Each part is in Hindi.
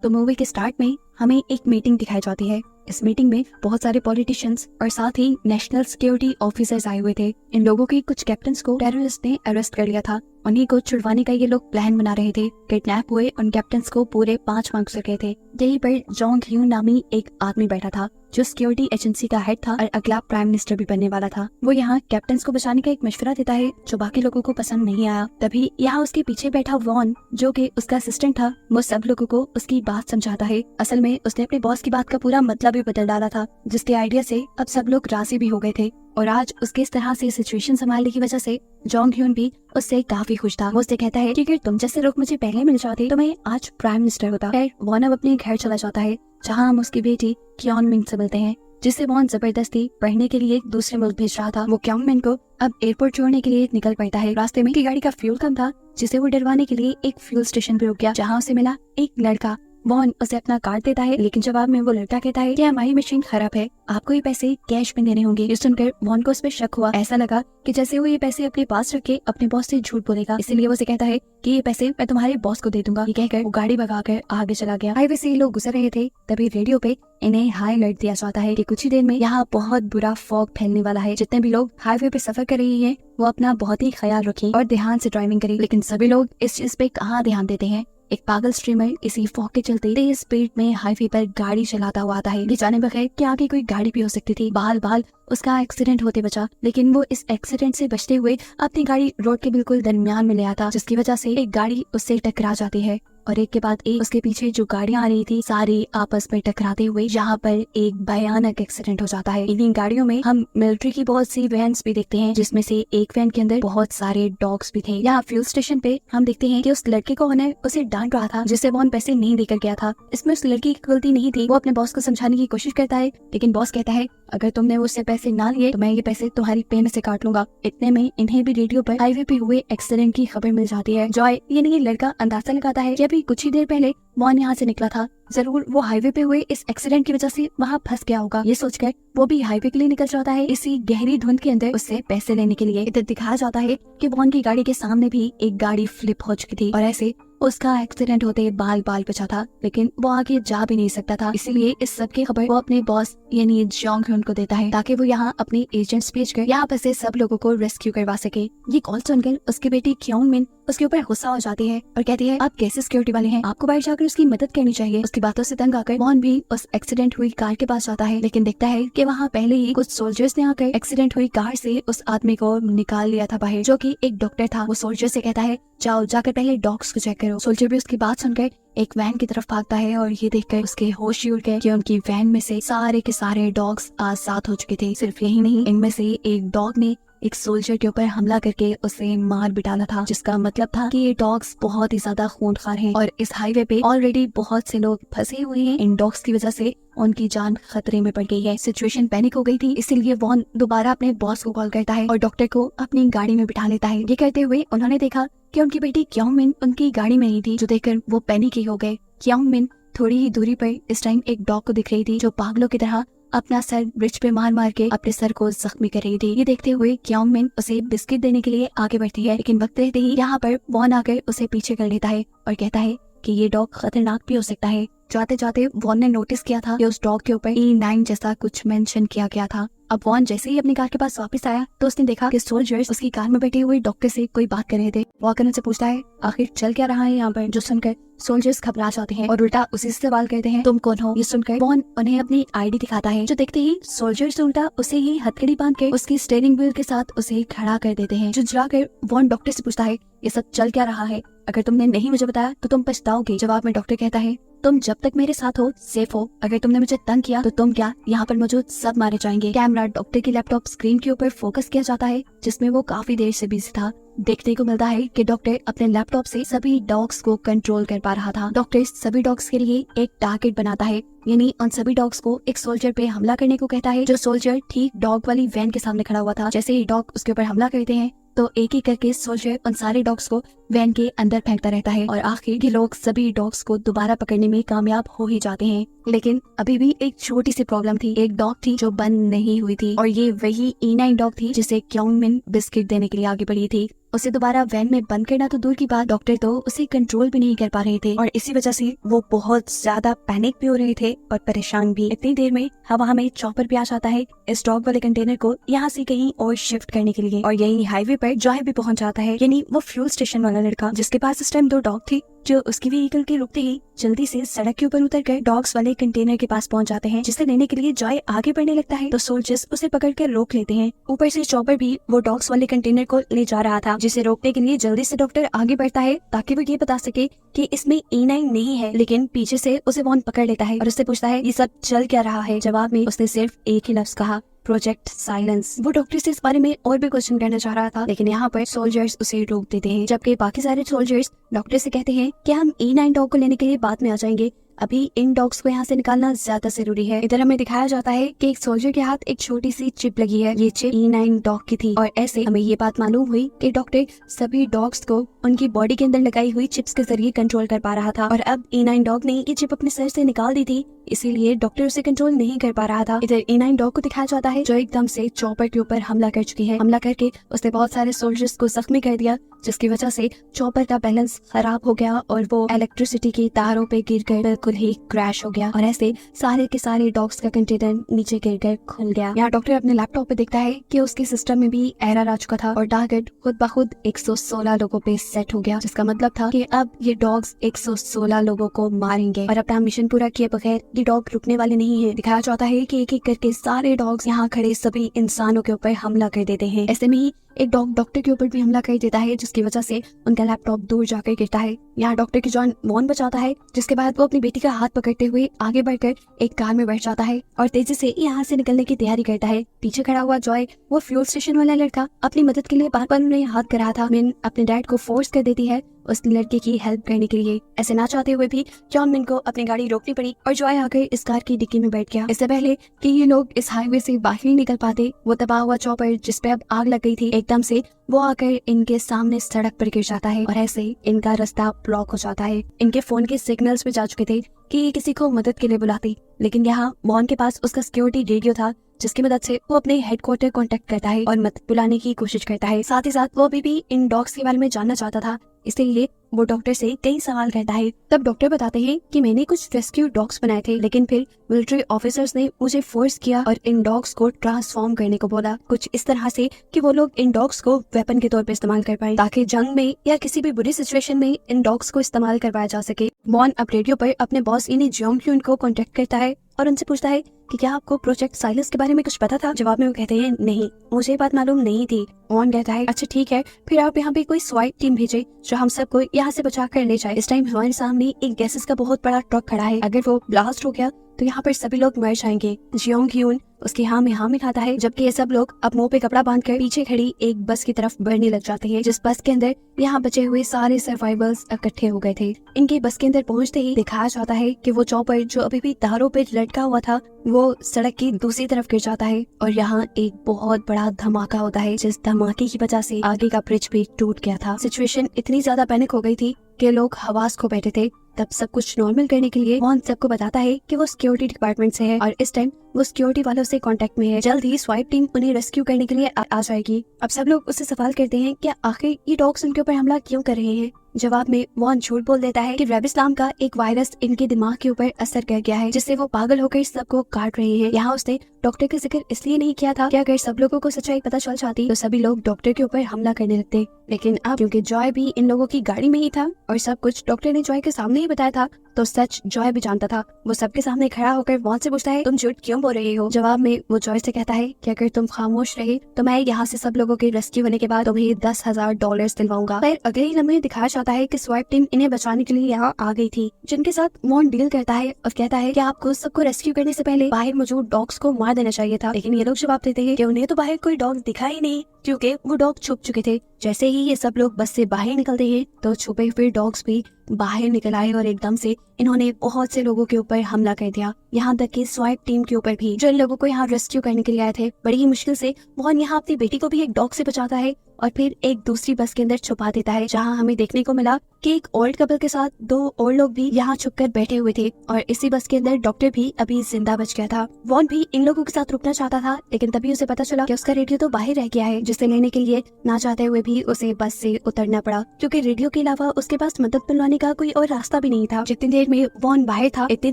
तो मूवी के स्टार्ट में हमें एक मीटिंग दिखाई जाती है। इस मीटिंग में बहुत सारे पॉलिटिशियंस और साथ ही नेशनल सिक्योरिटी ऑफिसर्स आए हुए थे। इन लोगों के कुछ कैप्टन्स को टेररिस्ट ने अरेस्ट कर लिया था। उन्हीं को छुड़वाने का ये लोग प्लान बना रहे थे। किडनैप हुए उन कैप्टन्स को पूरे 5 मार्क्स रखे थे। यहीं पर जोंग ह्यून नामी एक आदमी बैठा था जो सिक्योरिटी एजेंसी का हेड था और अगला प्राइम मिनिस्टर भी बनने वाला था। वो यहाँ कैप्टन्स को बचाने का एक मशवरा देता है जो बाकी लोगों को पसंद नहीं आया। तभी यहाँ उसके पीछे बैठा वॉन जो कि उसका असिस्टेंट था, वो सब लोगों को उसकी बात समझाता है। असल में उसने अपने बॉस की बात का पूरा मतलब ही बदल डाला था, जिसके आइडिया से अब सब लोग राजी भी हो गए थे। और आज उसके इस तरह से सिचुएशन संभालने की वजह से जोंग ह्यून भी उससे काफी खुश था। वो उससे कहता है कि अगर तुम जैसे लोग मुझे पहले मिल जाते तो मैं आज प्राइम मिनिस्टर होता। फिर वॉन अब अपने घर चला जाता है जहाँ हम उसकी बेटी क्योन मिंग से मिलते हैं, जिसे वॉन जबरदस्ती पढ़ने के लिए दूसरे मुल्क भेज रहा था। वो क्योन मिंग को अब एयरपोर्ट छोड़ने के लिए निकल पड़ता है। रास्ते में गाड़ी का फ्यूल कम था, जिसे वो डरवाने के लिए एक फ्यूल स्टेशन पे रुक गया, जहाँ उसे मिला एक लड़का। वॉन उसे अपना कार्ड देता है, लेकिन जवाब में वो लड़का कहता है कि हमारी मशीन खराब है, आपको ये पैसे कैश में देने होंगे। ये सुनकर वॉन को उस पर शक हुआ। ऐसा लगा कि जैसे वो ये पैसे अपने पास रख के अपने बॉस से झूठ बोलेगा, इसीलिए वो उसे कहता है कि ये पैसे मैं तुम्हारे बॉस को दे दूंगा। ये कहकर वो गाड़ी भगाकर आगे चला गया। हाईवे से ये लोग गुजर रहे थे, तभी रेडियो पे इन्हें हाई अलर्ट दिया जाता है कि कुछ ही देर में यहाँ बहुत बुरा फॉग फैलने वाला है। जितने भी लोग हाईवे पे सफर कर रहे हैं वो अपना बहुत ही ख्याल रखें और ध्यान से ड्राइविंग करें। लेकिन सभी लोग इस चीज पे कहाँ ध्यान देते हैं। एक पागल स्ट्रीमर इसी फॉग के चलते तेज स्पीड में हाईवे पर गाड़ी चलाता हुआ आता है। ये जाने बगैर कि आगे कोई गाड़ी भी हो सकती थी। बाल उसका एक्सीडेंट होते बचा, लेकिन वो इस एक्सीडेंट से बचते हुए अपनी गाड़ी रोड के बिल्कुल दरमियान में ले आता, जिसकी वजह से एक गाड़ी उससे टकरा जाती है और एक के बाद एक उसके पीछे जो गाड़ियां आ रही थी सारी आपस में टकराते हुए यहाँ पर एक भयानक एक्सीडेंट हो जाता है। इन्हीं गाड़ियों में हम मिलिट्री की बहुत सी वैन्स भी देखते हैं, जिसमें से एक वैन के अंदर बहुत सारे डॉग्स भी थे। यहाँ फ्यूल स्टेशन पे हम देखते हैं कि उस लड़के को उन्हें उसे डांट रहा था, जिससे वो पैसे नहीं देकर गया था। इसमें उस लड़की की गलती नहीं थी। वो अपने बॉस को समझाने की कोशिश करता है, लेकिन बॉस कहता है अगर तुमने उससे पैसे ना लिए तो मैं ये पैसे तुम्हारी पे में से काट लूंगा। इतने में इन्हें भी रेडियो पर हाईवे पे हुए एक्सीडेंट की खबर मिल जाती है। जॉय यानी ये लड़का अंदाजा लगाता है कि अभी कुछ ही देर पहले वॉन यहाँ से निकला था, जरूर वो हाईवे पे हुए इस एक्सीडेंट की वजह से वहाँ फंस गया होगा। ये सोचकर वो भी हाईवे के लिए निकल जाता है इसी गहरी धुंध के अंदर उससे पैसे लेने के लिए। इधर दिखाया जाता है कि वॉन की गाड़ी के सामने भी एक गाड़ी फ्लिप हो चुकी थी और ऐसे उसका एक्सीडेंट होते बाल बचा था, लेकिन वो आगे जा भी नहीं सकता था। इसीलिए इस सब की खबर वो अपने बॉस यानी जोंग ह्यून को देता है ताकि वो यहाँ अपने एजेंट्स भेजकर यहाँ पर से सब लोगों को रेस्क्यू करवा सके। ये कॉल सुनकर उसकी बेटी क्योंग मिन उसके ऊपर गुस्सा हो जाती है और कहती है आप कैसे सिक्योरिटी वाले हैं, आपको बाहर जाकर उसकी मदद करनी चाहिए। उसकी बातों से तंग आकर वॉन भी उस एक्सीडेंट हुई कार के पास जाता है, लेकिन देखता है कि वहाँ पहले ही कुछ सोल्जर्स ने आकर एक्सीडेंट हुई कार से उस आदमी को निकाल लिया था बाहर, जो कि एक डॉक्टर था। वो सोल्जर से कहता है जाओ जाकर पहले डॉग्स को चेक करो। सोल्जर भी उसकी बात सुनकर एक वैन की तरफ भागता है और ये देखकर उसके होश उड़ गए कि उनकी वैन में से सारे के सारे डॉग्स आजाद हो चुके थे। सिर्फ यही नहीं, इनमें से एक डॉग ने एक सोल्जर के ऊपर हमला करके उसे मार भी डाला था, जिसका मतलब था कि ये डॉग्स बहुत ही ज्यादा खूंखार हैं और इस हाईवे पे ऑलरेडी बहुत से लोग फंसे हुए हैं। इन डॉग्स की वजह से उनकी जान खतरे में पड़ गई है। सिचुएशन पैनिक हो गई थी, इसीलिए वॉन दोबारा अपने बॉस को कॉल करता है और डॉक्टर को अपनी गाड़ी में बिठा लेता है। ये करते हुए उन्होंने देखा कि उनकी बेटी क्योंग मिन उनकी गाड़ी में नहीं थी, जो देखकर वो पैनिक ही हो गए। क्योंग मिन थोड़ी ही दूरी पर इस टाइम एक डॉग को दिख रही थी जो पागलों की तरह अपना सर ब्रिज पे मार के अपने सर को जख्मी कर रही थी। ये देखते हुए क्योंग मिन उसे बिस्किट देने के लिए आगे बढ़ती है, लेकिन वक्त रहते ही यहाँ पर वॉन आकर उसे पीछे कर लेता है और कहता है कि ये डॉग खतरनाक भी हो सकता है। जाते जाते वॉन ने नोटिस किया था कि उस डॉग के ऊपर E9 जैसा कुछ मेंशन किया गया था। अब वॉन जैसे ही अपनी कार के पास वापस आया तो उसने देखा कि सोल्जर्स उसकी कार में बैठे हुए डॉक्टर से कोई बात कर रहे थे। वॉकर उनसे पूछता है आखिर चल क्या रहा है यहाँ पर, जो सुनकर सोल्जर्स घबरा जाते हैं और उल्टा उसी से सवाल करते हैं तुम कौन हो। ये सुनकर वॉन उन्हें अपनी आईडी दिखाता है, जो देखते ही सोल्जर्स उल्टा उसे ही हथकड़ी बांध के उसकी स्टीयरिंग व्हील के साथ उसे खड़ा कर देते हैं। झुंझलाकर वॉन डॉक्टर से पूछता है ये सब चल क्या रहा है, अगर तुमने नहीं मुझे बताया तो तुम पछताओगे। जवाब में डॉक्टर कहता है तुम जब तक मेरे साथ हो सेफ हो, अगर तुमने मुझे तंग किया तो तुम क्या यहाँ पर मौजूद सब मारे जाएंगे। कैमरा डॉक्टर की लैपटॉप स्क्रीन के ऊपर फोकस किया जाता है, जिसमें वो काफी देर से बिजी था। देखने को मिलता है कि डॉक्टर अपने लैपटॉप से सभी डॉग्स को कंट्रोल कर पा रहा था। डॉक्टर सभी डॉग्स के लिए एक टारगेट बनाता है, यानी उन सभी डॉग्स को एक सोल्जर पे हमला करने को कहता है, जो सोल्जर ठीक डॉग वाली वैन के सामने खड़ा हुआ था। जैसे ही डॉग उसके ऊपर हमला करते हैं तो एक एक करके सोल्जर उन सारे डॉग्स को वैन के अंदर फेंकता रहता है और आखिर ये लोग सभी डॉग्स को दोबारा पकड़ने में कामयाब हो ही जाते हैं। लेकिन अभी भी एक छोटी सी प्रॉब्लम थी, एक डॉग थी जो बंद नहीं हुई थी और ये वही E9 डॉग थी जिसे क्योंग मिन बिस्किट देने के लिए आगे बढ़ी थी। उसे दोबारा वैन में बंद करना तो दूर की बात, डॉक्टर तो उसे कंट्रोल भी नहीं कर पा रहे थे और इसी वजह से वो बहुत ज्यादा पैनिक भी हो रहे थे और परेशान भी। इतनी देर में हवा हमें चॉपर भी आ जाता है इस डॉग वाले कंटेनर को यहाँ से कहीं और शिफ्ट करने के लिए, और यही हाईवे पर जॉय भी पहुंच जाता है, यानी वो फ्यूल स्टेशन वाला लड़का जिसके पास इस टाइम 2 डॉग थी, जो उसकी व्हीकल के रुकते ही जल्दी से सड़क के ऊपर उतरकर डॉग्स वाले कंटेनर के पास पहुंच जाते हैं, जिसे लेने के लिए जॉय आगे बढ़ने लगता है तो सोल्जर्स उसे पकड़कर रोक लेते हैं। ऊपर से चॉपर भी वो डॉग्स वाले कंटेनर को ले जा रहा था, जिसे रोकने के लिए जल्दी से डॉक्टर आगे बढ़ता है ताकि वो ये बता सके कि इसमें E9 नहीं है, लेकिन पीछे से उसे वॉन पकड़ लेता है और उससे पूछता है ये सब चल क्या रहा है। जवाब में उसने सिर्फ एक ही लफ्ज कहा, प्रोजेक्ट साइलेंस। वो डॉक्टर से इस बारे में और भी क्वेश्चन करना चाह रहा था, लेकिन यहाँ पर सोल्जर्स उसे रोक देते हैं, जबकि बाकी सारे सोल्जर्स डॉक्टर से कहते हैं कि हम E9 डॉग को लेने के लिए बाद में आ जाएंगे, अभी इन डॉग्स को यहाँ से निकालना ज्यादा जरूरी है। इधर हमें दिखाया जाता है कि एक सोल्जर के हाथ एक छोटी सी चिप लगी है, ये चिप E9 डॉग की थी और ऐसे हमें ये बात मालूम हुई कि डॉक्टर सभी डॉग्स को उनकी बॉडी के अंदर लगाई हुई चिप्स के जरिए कंट्रोल कर पा रहा था और अब E9 डॉग ने ये चिप अपने सर से निकाल दी थी, इसीलिए डॉक्टर उसे कंट्रोल नहीं कर पा रहा था। इधर E9 डॉग को दिखाया जाता है जो एकदम से चॉपर के ऊपर हमला कर चुकी है। हमला करके उसने बहुत सारे सोल्जर्स को जख्मी कर दिया, जिसकी वजह से चॉपर का बैलेंस खराब हो गया और वो इलेक्ट्रिसिटी की तारों पे गिरकर बिल्कुल ही क्रैश हो गया और ऐसे सारे के सारे डॉग्स का कंटेनर नीचे गिरकर खुल गया। यहाँ डॉक्टर अपने लैपटॉप पे देखता है कि उसके सिस्टम में भी एरर आ चुका था और टारगेट खुद ब खुद 116 लोगों पे सेट हो गया, जिसका मतलब था कि अब ये डॉग्स 116 लोगों को मारेंगे और अपना मिशन पूरा किए बगैर ये डॉग रुकने वाले नहीं है। दिखाया जाता है कि एक एक करके सारे डॉग्स यहाँ खड़े सभी इंसानों के ऊपर हमला कर देते हैं। ऐसे में ही एक डॉग डॉक्टर के ऊपर भी हमला कर देता है, जिसकी वजह से उनका लैपटॉप दूर जाकर गिरता है। यहाँ डॉक्टर की जान वॉन बचाता है, जिसके बाद वो अपनी बेटी का हाथ पकड़ते हुए आगे बढ़कर एक कार में बैठ जाता है और तेजी से यहाँ से निकलने की तैयारी करता है। पीछे खड़ा हुआ जॉय, वो फ्यूल स्टेशन वाला लड़का, अपनी मदद के लिए बार बार उन्हें हाथ कर रहा था। मिन अपने डैड को फोर्स कर देती है उस लड़के की हेल्प करने के लिए। ऐसे ना चाहते हुए भी जॉन मिन को अपनी गाड़ी रोकनी पड़ी और जॉय आकर इस कार की डिक्की में बैठ गया। इससे पहले कि ये लोग इस हाईवे से बाहर नहीं निकल पाते, वो तबाह हुआ चॉपर जिसपे अब आग लग गई थी, एकदम से वो आकर इनके सामने सड़क पर गिर जाता है और ऐसे इनका रास्ता ब्लॉक हो जाता है। इनके फोन के सिग्नल्स भी जा चुके थे कि ये किसी को मदद के लिए बुलाती, लेकिन यहाँ वॉन के पास उसका सिक्योरिटी रेडियो था, जिसकी मदद से वो अपने हेडक्वार्टर कांटेक्ट करता है और मदद बुलाने की कोशिश करता है। साथ ही साथ वो अभी भी इन डॉग्स के बारे में जानना चाहता था, इसलिए वो डॉक्टर से कई सवाल करता है। तब डॉक्टर बताते हैं कि मैंने कुछ रेस्क्यू डॉग्स बनाए थे, लेकिन फिर मिलिट्री ऑफिसर्स ने मुझे फोर्स किया और इन डॉग्स को ट्रांसफॉर्म करने को बोला, कुछ इस तरह से कि वो लोग इन डॉग्स को वेपन के तौर पर इस्तेमाल कर पाए, ताकि जंग में या किसी भी बुरी सिचुएशन में इन डॉग्स को इस्तेमाल करवाया जा सके। वॉन अब रेडियो पर अपने बॉस यानी जॉन क्यून को कांटेक्ट करता है और उनसे पूछता है कि क्या आपको प्रोजेक्ट साइलेंस के बारे में कुछ पता था। जवाब में वो कहते हैं नहीं, मुझे ये बात मालूम नहीं थी। वॉन कहता है अच्छा ठीक है, फिर आप यहाँ पे कोई स्वाइट टीम भेजे जो हम सबको यहाँ से बचा कर ले जाए। इस टाइम हमारे सामने एक गैसेस का बहुत बड़ा ट्रक खड़ा है, अगर वो ब्लास्ट हो गया तो यहाँ पर सभी लोग मर जाएंगे। जियोंग ह्यून उसकी हाँ में हाँ मिलाता है, जबकि ये सब लोग अब मुंह पे कपड़ा बांधकर पीछे खड़ी एक बस की तरफ बढ़ने लग जाते हैं, जिस बस के अंदर यहाँ बचे हुए सारे सर्वाइवर्स इकट्ठे हो गए थे। इनके बस के अंदर पहुंचते ही दिखाया जाता है कि वो चॉपर जो अभी भी तारों पे लटका हुआ था वो सड़क की दूसरी तरफ गिर जाता है और यहाँ एक बहुत बड़ा धमाका होता है, जिस धमाके की वजह से आगे का ब्रिज भी टूट गया था। सिचुएशन इतनी ज्यादा पैनिक हो गई थी कि लोग हवास खो बैठे थे। तब सब कुछ नॉर्मल करने के लिए वॉन सबको बताता है कि वो सिक्योरिटी डिपार्टमेंट से है और इस टाइम वो सिक्योरिटी वालों से कांटेक्ट में है। जल्द ही स्वाइप टीम उन्हें रेस्क्यू करने के लिए आ जाएगी। अब सब लोग उससे सवाल करते हैं कि आखिर ये डॉग्स उनके ऊपर हमला क्यों कर रहे हैं। जवाब में वॉन झूठ बोल देता है कि रेबिस नाम का एक वायरस इनके दिमाग के ऊपर असर कर गया है, जिससे वो पागल होकर सबको काट रहे हैं। यहाँ उसने डॉक्टर का जिक्र इसलिए नहीं किया था कि अगर सब लोगों को सच्चाई पता चल जाती तो सभी लोग डॉक्टर के ऊपर हमला करने लगते, लेकिन अब क्योंकि जॉय भी इन लोगों की गाड़ी में ही था और सब कुछ डॉक्टर ने जॉय के सामने ही बताया था, तो सच जॉय भी जानता था। वो सबके सामने खड़ा होकर वॉन से पूछता है तुम झूठ क्यों बोल रहे हो। जवाब में वो जॉय से कहता है कि अगर तुम खामोश रहे तो मैं यहाँ से सब लोगों के रेस्क्यू होने के बाद तुम्हें $10,000 दिलवाऊंगा। फिर अगले ही लम्हे दिखाया जाता है कि स्वाइप टीम इन्हें बचाने के लिए यहाँ आ गई थी, जिनके साथ वॉन डील करता है और कहता है कि आपको सबको रेस्क्यू करने से पहले बाहर मौजूद डॉग्स को मार देना चाहिए था, लेकिन ये लोग जवाब देते हैं कि उन्हें तो बाहर कोई डॉग दिखा ही नहीं क्योंकि वो डॉग छुप चुके थे। जैसे ही ये सब लोग बस से बाहर निकलते हैं तो छुपे हुए डॉग्स भी बाहर निकल आए और एकदम से इन्होंने बहुत से लोगों के ऊपर हमला कर दिया, यहाँ तक कि स्वाइप टीम के ऊपर भी, जो इन लोगों को यहाँ रेस्क्यू करने के लिए आए थे। बड़ी ही मुश्किल से वॉन यहाँ अपनी बेटी को भी एक डॉग से बचाता है और फिर एक दूसरी बस के अंदर छुपा देता है, जहाँ हमें देखने को मिला कि एक ओल्ड कपल के साथ 2 और लोग भी यहाँ छुपकर बैठे हुए थे और इसी बस के अंदर डॉक्टर भी अभी जिंदा बच गया था। वॉन भी इन लोगों के साथ रुकना चाहता था, लेकिन तभी उसे पता चला कि उसका रेडियो तो बाहर रह गया है, जिसे लेने के लिए ना चाहते हुए भी उसे बस से उतरना पड़ा, क्योंकि रेडियो के अलावा उसके पास मदद मिलवाने का कोई और रास्ता भी नहीं था। जितनी देर में वॉन बाहर था, इतनी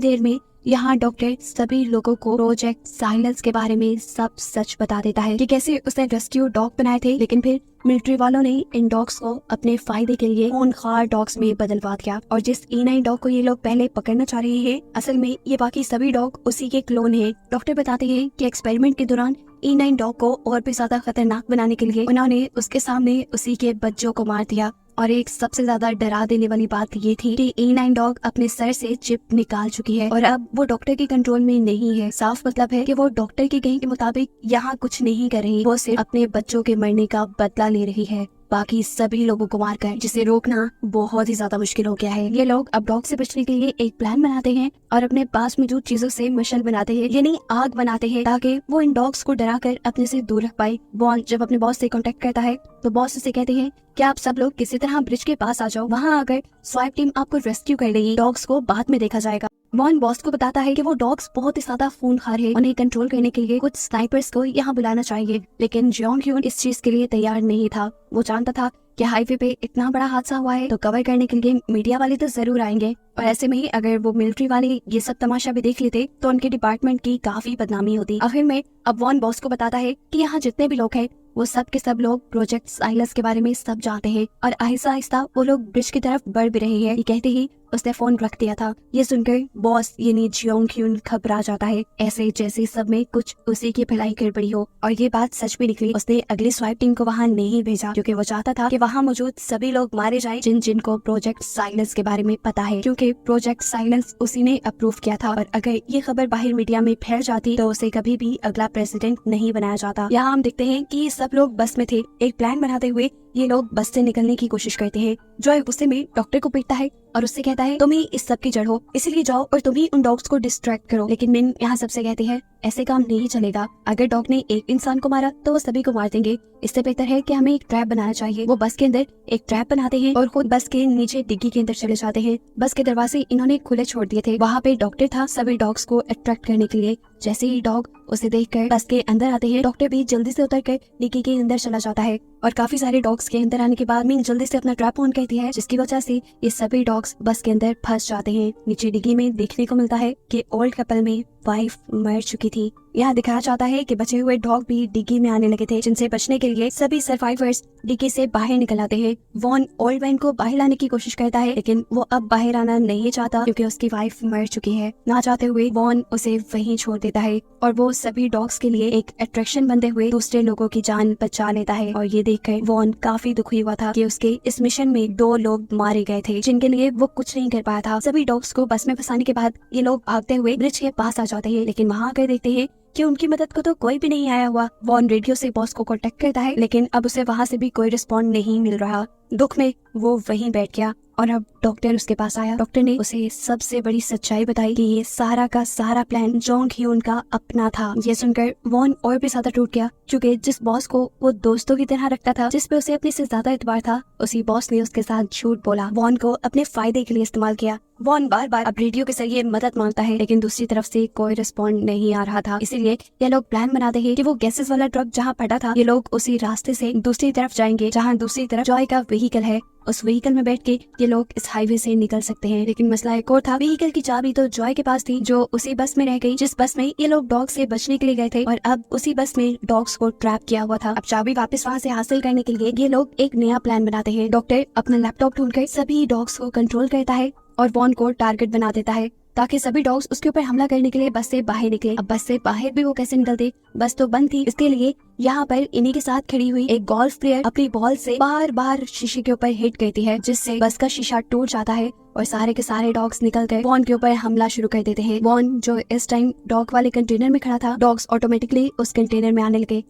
देर में यहाँ डॉक्टर सभी लोगों को प्रोजेक्ट साइलेंस के बारे में सब सच बता देता है कि कैसे उसने रेस्क्यू डॉग बनाए थे, लेकिन फिर मिलिट्री वालों ने इन डॉग्स को अपने फायदे के लिए खूंखार डॉग्स में बदलवा दिया। और जिस E9 डॉग को ये लोग पहले पकड़ना चाह रहे हैं, असल में ये बाकी सभी डॉग उसी के क्लोन हैं। डॉक्टर बताते हैं कि एक्सपेरिमेंट के दौरान E9 डॉग को और भी ज्यादा खतरनाक बनाने के लिए उन्होंने उसके सामने उसी के बच्चों को मार दिया। और एक सबसे ज्यादा डरा देने वाली बात ये थी कि E9 डॉग अपने सर से चिप निकाल चुकी है और अब वो डॉक्टर के कंट्रोल में नहीं है। साफ मतलब है कि वो डॉक्टर के कहे के मुताबिक यहाँ कुछ नहीं कर रही, वो सिर्फ अपने बच्चों के मरने का बदला ले रही है, बाकी सभी लोगों को मारकर, जिसे रोकना बहुत ही ज्यादा मुश्किल हो गया है। ये लोग अब डॉग से बचने के लिए एक प्लान बनाते हैं और अपने पास मौजूद चीजों से मशाल बनाते हैं, यानी आग बनाते हैं, ताकि वो इन डॉग्स को डराकर अपने से दूर रख पाए। वॉन जब अपने बॉस से कांटेक्ट करता है तो बॉस उसे कहते हैं कि आप सब लोग किसी तरह ब्रिज के पास आ जाओ, वहाँ आकर स्वाइप टीम आपको रेस्क्यू कर लेगी, डॉग्स को बाद में देखा जाएगा। वॉन बॉस को बताता है कि वो डॉग्स बहुत ही ज्यादा खूनखार है, उन्हें कंट्रोल करने के लिए कुछ स्नाइपर्स को यहाँ बुलाना चाहिए, लेकिन जोंग ह्यून इस चीज के लिए तैयार नहीं था। वो जानता था कि हाईवे पे इतना बड़ा हादसा हुआ है तो कवर करने के लिए मीडिया वाले तो जरूर आएंगे, और ऐसे में ही अगर वो मिलिट्री वाले ये सब तमाशा भी देख लेते तो उनके डिपार्टमेंट की काफी बदनामी होती। आखिर में अब वॉन बॉस को बताता है कि यहाँ जितने भी लोग हैं वो सब के सब लोग प्रोजेक्ट साइलस के बारे में सब जानते हैं, और आहिस्ता आहिस्ता वो लोग ब्रिज की तरफ बढ़ भी रहे हैं। ये कहते ही उसने फोन रख दिया था। ये सुनकर बॉस यानी जियोंग ह्यून घबरा जाता है, ऐसे जैसे सब में कुछ उसी की भलाई गड़बड़ी हो, और ये बात सच भी निकली। उसने अगली स्वाइप टीम को वहाँ नहीं भेजा, क्योंकि वो चाहता था कि वहाँ मौजूद सभी लोग मारे जाए जिन जिनको प्रोजेक्ट साइलेंस के बारे में पता है, क्योंकि प्रोजेक्ट साइलेंस उसी ने अप्रूव किया था, और अगर ये खबर बाहर मीडिया में फैल जाती तो उसे कभी भी अगला प्रेसिडेंट नहीं बनाया जाता। यहाँ हम देखते हैं कि सब लोग बस में थे। एक प्लान बनाते हुए ये लोग बस से निकलने की कोशिश करते हैं। जॉय गुस्से में डॉक्टर को पीटता है और उससे कहता है तुम ही इस सब की जड़ हो, इसलिए जाओ और तुम ही उन डॉग्स को डिस्ट्रैक्ट करो। लेकिन मिन यहाँ सबसे कहती है ऐसे काम नहीं चलेगा, अगर डॉग ने एक इंसान को मारा तो वो सभी को मार देंगे, इससे बेहतर है कि हमें एक ट्रैप बनाना चाहिए। वो बस के अंदर एक ट्रैप बनाते हैं और खुद बस के नीचे डिग्गी के अंदर चले जाते हैं। बस के दरवाजे इन्होंने खुले छोड़ दिए थे। वहाँ पे डॉक्टर था सभी डॉग्स को अट्रैक्ट करने के लिए। जैसे ही डॉग उसे देखकर बस के अंदर आते हैं, डॉक्टर भी जल्दी से उतरकर डिग्गी के अंदर चला जाता है, और काफी सारे डॉग्स के अंदर आने के बाद मीन जल्दी से अपना ट्रैप ऑन करती है, जिसकी वजह से ये सभी डॉग्स बस के अंदर फंस जाते हैं। नीचे डिग्गी में देखने को मिलता है कि ओल्ड कपल में वाइफ मर चुकी थी। यहाँ दिखाया जाता है कि बचे हुए डॉग भी डिग्गी में आने लगे थे, जिनसे बचने के लिए सभी सर्वाइवर्स डिग्गी से बाहर निकल आते हैं। वॉन ओल्ड मैन को बाहर लाने की कोशिश करता है, लेकिन वो अब बाहर आना नहीं चाहता क्योंकि उसकी वाइफ मर चुकी है। ना चाहते हुए वॉन उसे वहीं छोड़ देता है, और वो सभी डॉग्स के लिए एक अट्रैक्शन बनते हुए दूसरे लोगों की जान बचा लेता है। और ये देखकर वॉन काफी दुखी हुआ था कि उसके इस मिशन में 2 लोग मारे गए थे, जिनके लिए वो कुछ नहीं कर पाया था। सभी डॉग्स को बस में फंसाने के बाद ये लोग भागते हुए ब्रिज के पास आ जाते हैं, लेकिन वहाँ आकर देखते हैं कि उनकी मदद को तो कोई भी नहीं आया हुआ। वॉन रेडियो से बॉस को कांटेक्ट करता है, लेकिन अब उसे वहाँ से भी कोई रिस्पॉन्ड नहीं मिल रहा। दुख में वो वहीं बैठ गया, और अब डॉक्टर उसके पास आया। डॉक्टर ने उसे सबसे बड़ी सच्चाई बताई कि ये सारा का सारा प्लान जोंग ह्यून का अपना था। ये सुनकर वॉन और भी ज्यादा टूट गया, क्योंकि जिस बॉस को वो दोस्तों की तरह रखता था, जिस पे उसे अपने से ज्यादा एतबार था, उसी बॉस ने उसके साथ झूठ बोला, वॉन को अपने फायदे के लिए इस्तेमाल किया। वॉन बार बार अब रेडियो के जरिए मदद मांगता है, लेकिन दूसरी तरफ से कोई रिस्पॉन्ड नहीं आ रहा था। इसीलिए ये लोग प्लान बनाते हैं कि वो गैसेस वाला ट्रक जहाँ पड़ा था, ये लोग उसी रास्ते से दूसरी तरफ जाएंगे, जहाँ दूसरी तरफ जॉय का व्हीकल है। उस व्हीकल में बैठ के ये लोग इस हाईवे से निकल सकते हैं। लेकिन मसला एक और था, व्हीकल की चाबी तो जॉय के पास थी, जो उसी बस में रह गई जिस बस में ये लोग डॉग से बचने के लिए गए थे, और अब उसी बस में डॉग्स को ट्रैप किया हुआ था। अब चाबी वापस वहाँ से हासिल करने के लिए ये लोग एक नया प्लान बनाते हैं। डॉक्टर अपना लैपटॉप ढूंढकर सभी डॉग्स को कंट्रोल करता है और वॉन को टारगेट बना देता है, ताकि सभी डॉग्स उसके ऊपर हमला करने के लिए बस से बाहर निकले। अब बस से बाहर भी वो कैसे निकलते, बस तो बंद थी। इसके लिए यहाँ पर इन्हीं के साथ खड़ी हुई एक गोल्फ प्लेयर अपनी बॉल से बार बार शीशे के ऊपर हिट करती है, जिससे बस का शीशा टूट जाता है और सारे के सारे डॉग्स निकल कर वॉन के ऊपर हमला शुरू कर देते हैं। वॉन जो इस टाइम डॉग वाले कंटेनर में खड़ा था, डॉग्स ऑटोमेटिकली उस कंटेनर में आने लगे।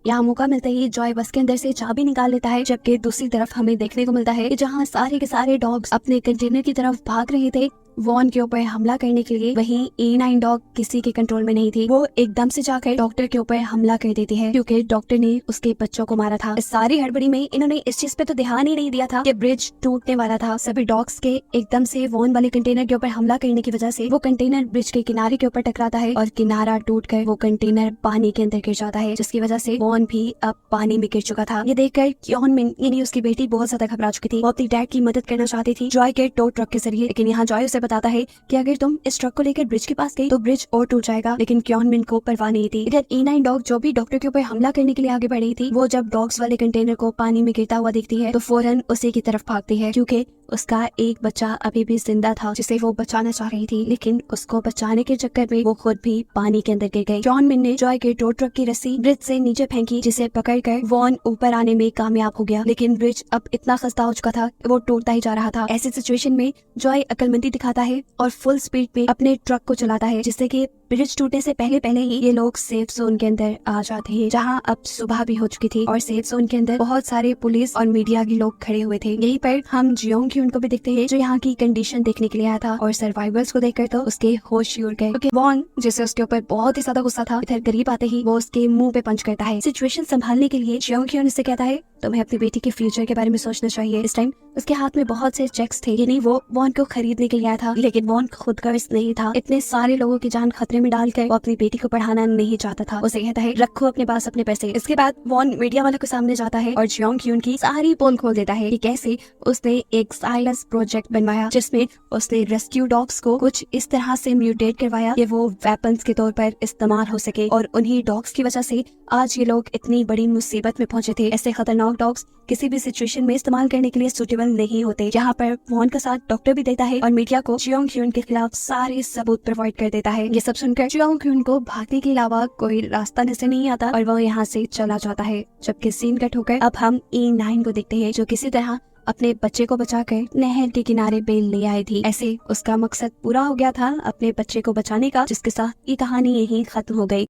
यहाँ मौका मिलता ही जॉय बस के अंदर से चाबी निकाल लेता है, जबकि दूसरी तरफ हमें देखने को मिलता है कि जहाँ सारे के सारे डॉग्स अपने कंटेनर की तरफ भाग रहे थे, वॉन के ऊपर हमला करने के लिए, वहीं E9 डॉग किसी के कंट्रोल में नहीं थी। वो एकदम से जाकर डॉक्टर के ऊपर हमला कर देती है क्योंकि डॉक्टर ने उसके बच्चों को मारा था। इस सारी हड़बड़ी में इन्होंने इस चीज पे तो ध्यान ही नहीं दिया था कि ब्रिज टूटने वाला था। सभी डॉग्स के एकदम से वॉन वाले कंटेनर के ऊपर हमला करने की वजह से वो कंटेनर ब्रिज के किनारे के ऊपर टकराता है और किनारा टूटकर वो कंटेनर पानी के अंदर गिर जाता है, जिसकी वजह से वॉन भी अब पानी में गिर चुका था। ये देखकर क्योन मिन यानी उसकी बेटी बहुत ज्यादा घबरा चुकी थी। वो अपनी डैड की मदद करना चाहती थी जॉय के टो ट्रक के जरिए, लेकिन यहाँ जॉय उसे बताता है कि अगर तुम इस ट्रक को लेकर ब्रिज के पास गई तो ब्रिज और टूट जाएगा। लेकिन क्योन मिन को परवाह नहीं थी। इधर E9 डॉग जो भी डॉक्टर के ऊपर हमला करने के लिए आगे बढ़ रही थी, वो जब डॉग्स वाले कंटेनर को पानी में गिरता हुआ देखती है तो फौरन उसी की तरफ भागती है क्योंकि उसका एक बच्चा अभी भी जिंदा था जिसे वो बचाना चाह रही थी, लेकिन उसको बचाने के चक्कर में वो खुद भी पानी के अंदर गिर गई। क्योन मिन ने जॉय के टो ट्रक की रस्सी ब्रिज से नीचे फेंकी, जिसे पकड़कर वॉन ऊपर आने में कामयाब हो गया, लेकिन ब्रिज अब इतना खस्ता हो चुका था कि वो टूटता ही जा रहा था। ऐसी सिचुएशन में जॉय अक्लमंदी दिखाता है और फुल स्पीड पे अपने ट्रक को चलाता है, जिससे कि ब्रिज टूटने से पहले ही ये लोग सेफ जोन के अंदर आ जाते हैं, जहाँ अब सुबह भी हो चुकी थी और सेफ जोन के अंदर बहुत सारे पुलिस और मीडिया के लोग खड़े हुए थे। यहीं पर हम जियोंग क्यून को भी देखते हैं जो यहाँ की कंडीशन देखने के लिए आया था और सर्वाइवर्स को देखकर तो उसके होश ही उड़ गए क्योंकि वॉन जिसे उसके ऊपर बहुत ही ज्यादा गुस्सा था, इधर करीब आते ही वो उसके मुंह पे पंच करता है। सिचुएशन संभालने के लिए जियोंग क्यून उससे कहता है तुम्हें अपनी बेटी के फ्यूचर के बारे में सोचना चाहिए। इस टाइम उसके हाथ में बहुत से चेक्स थे, यानी वो वॉन को खरीदने के लिए आया था, लेकिन वॉन खुद गर्ज नहीं था। इतने सारे लोगों की जान खतरे में डालकर वो अपनी बेटी को पढ़ाना नहीं चाहता था। उसे कहता है रखो अपने पास अपने पैसे। इसके बाद वॉन मीडिया वालों के सामने जाता है और जियोंग क्यून की सारी पोल खोल देता है कि कैसे उसने एक साइलेंस प्रोजेक्ट बनवाया जिसमें उसने रेस्क्यू डॉग्स को कुछ इस तरह से म्यूटेट करवाया कि वो वेपन्स के तौर पर इस्तेमाल हो सके, और उन्हीं डॉग्स की वजह से आज ये लोग इतनी बड़ी मुसीबत में पहुंचे थे। ऐसे खतरनाक डॉग्स किसी भी सिचुएशन में इस्तेमाल करने के लिए सुटेबल नहीं होते। यहाँ पर वॉन का साथ डॉक्टर भी देता है और मीडिया को जियोंग क्यून के खिलाफ सारे सबूत प्रोवाइड कर देता है। ये सब सुनकर जियोंग क्यून को भागने के अलावा कोई रास्ता नजर नहीं आता और वो यहाँ से चला जाता है। जबकि सीन कट होकर अब हम E9 को देखते हैं जो किसी तरह अपने बच्चे को बचाकर नहर के किनारे पे ले आई थी। ऐसे उसका मकसद पूरा हो गया था अपने बच्चे को बचाने का, जिसके साथ ये कहानी यहीं खत्म हो गई।